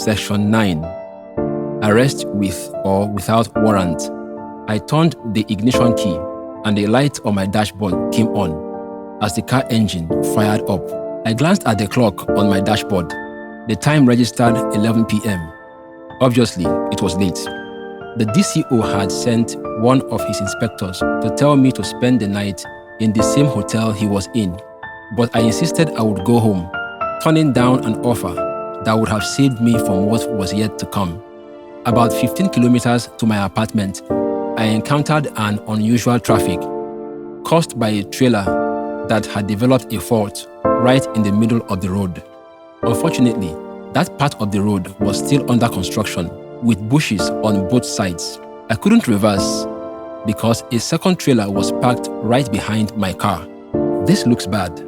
Section 9. Arrest with or without warrant. I turned the ignition key and the light on my dashboard came on as the car engine fired up. I glanced at the clock on my dashboard. The time registered 11 p.m. Obviously, it was late. The DCO had sent one of his inspectors to tell me to spend the night in the same hotel he was in, but I insisted I would go home, turning down an offer that would have saved me from what was yet to come. About 15 kilometers to my apartment, I encountered an unusual traffic caused by a trailer that had developed a fault right in the middle of the road. Unfortunately, that part of the road was still under construction with bushes on both sides. I couldn't reverse because a second trailer was parked right behind my car. This looks bad,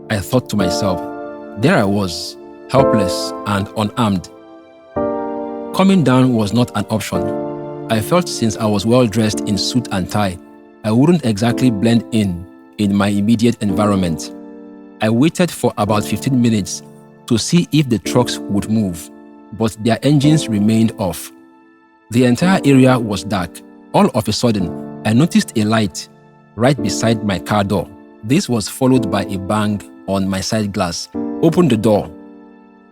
I thought to myself. There I was, helpless and unarmed. Coming down was not an option. I felt since I was well dressed in suit and tie, I wouldn't exactly blend in my immediate environment. I waited for about 15 minutes to see if the trucks would move, but their engines remained off. The entire area was dark. All of a sudden, I noticed a light right beside my car door. This was followed by a bang on my side glass. Opened the door.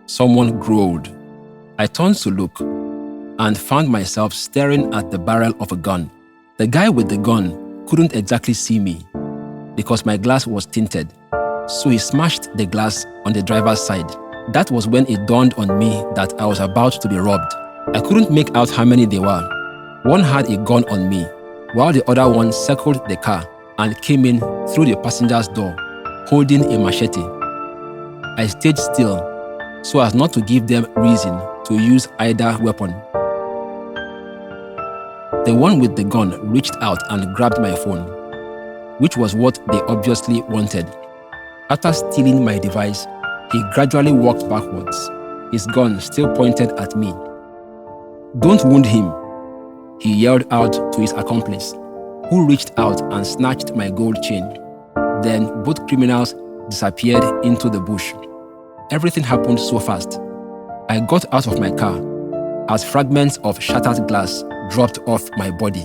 Someone growled. I turned to look and found myself staring at the barrel of a gun. The guy with the gun couldn't exactly see me because my glass was tinted, so he smashed the glass on the driver's side. That was when it dawned on me that I was about to be robbed. I couldn't make out how many there were. One had a gun on me, while the other one circled the car and came in through the passenger's door, holding a machete. I stayed still so as not to give them reason to use either weapon. The one with the gun reached out and grabbed my phone, which was what they obviously wanted. After stealing my device, he gradually walked backwards, his gun still pointed at me. "Don't wound him," he yelled out to his accomplice, who reached out and snatched my gold chain. Then both criminals disappeared into the bush. Everything happened so fast. I got out of my car as fragments of shattered glass dropped off my body.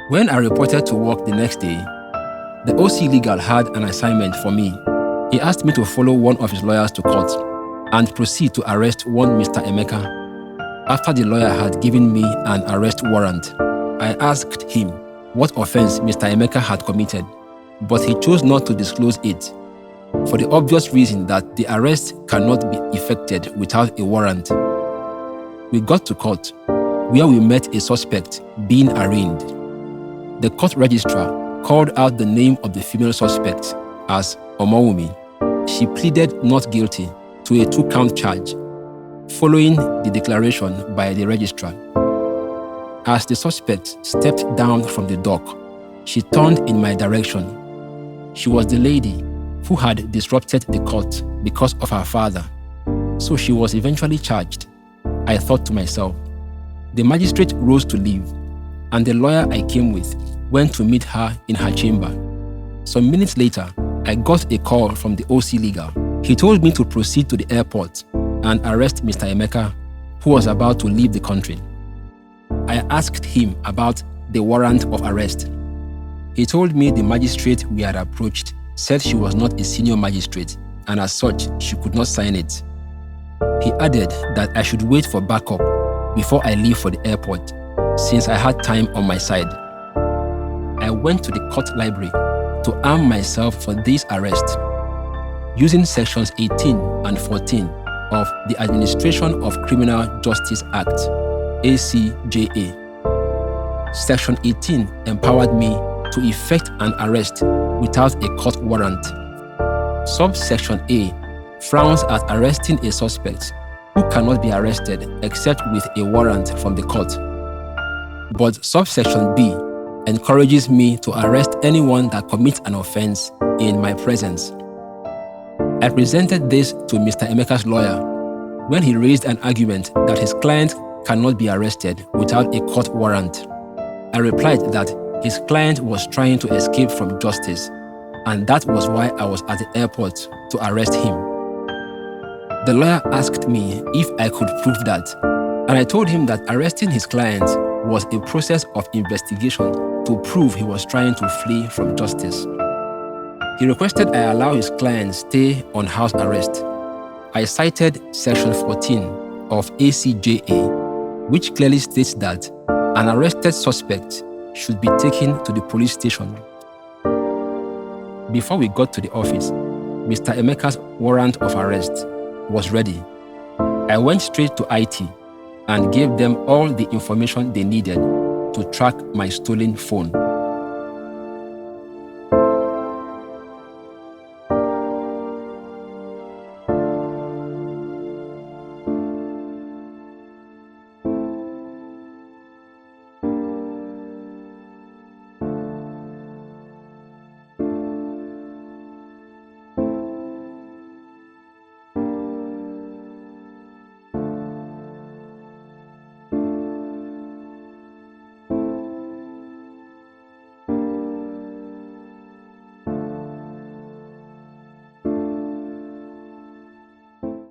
When I reported to work the next day, the OC Legal had an assignment for me. He asked me to follow one of his lawyers to court and proceed to arrest one Mr. Emeka. After the lawyer had given me an arrest warrant, I asked him what offense Mr. Emeka had committed, but he chose not to disclose it, for the obvious reason that the arrest cannot be effected without a warrant. We got to court, where we met a suspect being arraigned. The court registrar called out the name of the female suspect as Omowumi. She pleaded not guilty to a 2-count charge, following the declaration by the registrar. As the suspect stepped down from the dock, she turned in my direction. She was the lady who had disrupted the court because of her father, so she was eventually charged. I thought to myself. The magistrate rose to leave, and the lawyer I came with went to meet her in her chamber. Some minutes later, I got a call from the OC Legal. He told me to proceed to the airport and arrest Mr. Emeka, who was about to leave the country. I asked him about the warrant of arrest. He told me the magistrate we had approached said she was not a senior magistrate, and as such, she could not sign it. He added that I should wait for backup before I leave for the airport, since I had time on my side. I went to the court library to arm myself for this arrest, using sections 18 and 14 of the Administration of Criminal Justice Act, ACJA. Section 18 empowered me to effect an arrest without a court warrant. Subsection A frowns at arresting a suspect who cannot be arrested except with a warrant from the court. But subsection B encourages me to arrest anyone that commits an offense in my presence. I presented this to Mr. Emeka's lawyer when he raised an argument that his client cannot be arrested without a court warrant. I replied that his client was trying to escape from justice, and that was why I was at the airport to arrest him. The lawyer asked me if I could prove that, and I told him that arresting his client was a process of investigation to prove he was trying to flee from justice. He requested I allow his client stay on house arrest. I cited Section 14 of ACJA, which clearly states that an arrested suspect should be taken to the police station. Before we got to the office, Mr. Emeka's warrant of arrest was ready. I went straight to IT and gave them all the information they needed to track my stolen phone.